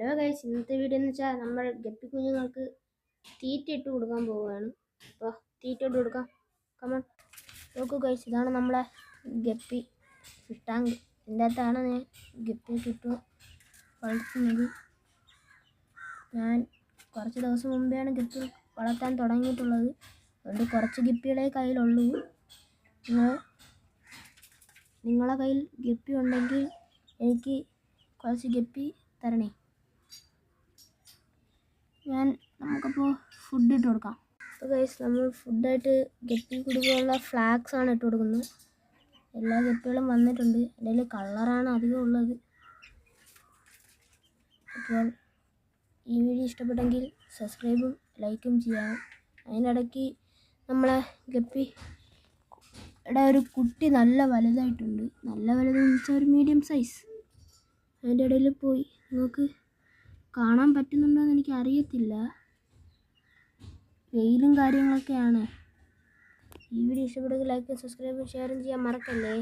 Hello guys, ഇന്നത്തെ video എന്ന് വെച്ചാൽ നമ്മൾ ഗപ്പി കുഞ്ഞുങ്ങൾക്ക് തീറ്റ ഇട്ട് കൊടുക്കാൻ പോവുകയാണ്. അപ്പോൾ തീറ്റ ഇട്ട് കൊടുക്കാം. കമൺ, നോക്കൂ ഗൈസ്, ഇതാണ് നമ്മളെ ഗപ്പി ഫിഷ് ടാങ്ക്. ഇതിൻ്റെ അകത്താണ് ഞാൻ ഗപ്പി ചുറ്റും വളർത്തുന്നത്. ഞാൻ കുറച്ച് ദിവസം മുമ്പെയാണ് ഗപ്പി വളർത്താൻ തുടങ്ങിയിട്ടുള്ളത്. അതുകൊണ്ട് കുറച്ച് ഗപ്പികളെ കയ്യിലുള്ളൂ. നിങ്ങളെ കയ്യിൽ ഗപ്പി ഉണ്ടെങ്കിൽ എനിക്ക് കുറച്ച് ഗപ്പി തരണേ. നമുക്കപ്പോൾ ഫുഡ് ഇട്ട് കൊടുക്കാം. അപ്പോൾ ഗൈസ്, നമ്മൾ ഫുഡായിട്ട് ഗപ്പി കൊടുക്കാനുള്ള ഫ്ലാക്സ് ആണ് ഇട്ട് കൊടുക്കുന്നത്. എല്ലാ ഗപ്പികളും വന്നിട്ടുണ്ട്. അതിൽ കളറാണ് അധികം ഉള്ളത്. അപ്പോൾ ഈ വീഡിയോ ഇഷ്ടപ്പെട്ടെങ്കിൽ സബ്സ്ക്രൈബും ലൈക്കും ചെയ്യാം. അതിനിടയ്ക്ക് നമ്മളെ ഗപ്പിയുടെ ഒരു കുട്ടി നല്ല വലുതായിട്ടുണ്ട്. നല്ല വലുതെന്ന് വെച്ചാൽ ഒരു മീഡിയം സൈസ്. അതിൻ്റെ ഇടയിൽ പോയി നമുക്ക് കാണാൻ പറ്റുന്നുണ്ടോ എന്ന് എനിക്ക് അറിയത്തില്ല. വെയിലും കാര്യങ്ങളൊക്കെയാണ്. ഈ വീഡിയോ ഇഷ്ടപ്പെടുമെങ്കിൽ ലൈക്കും സബ്സ്ക്രൈബും ഷെയറും ചെയ്യാൻ മറക്കല്ലേ.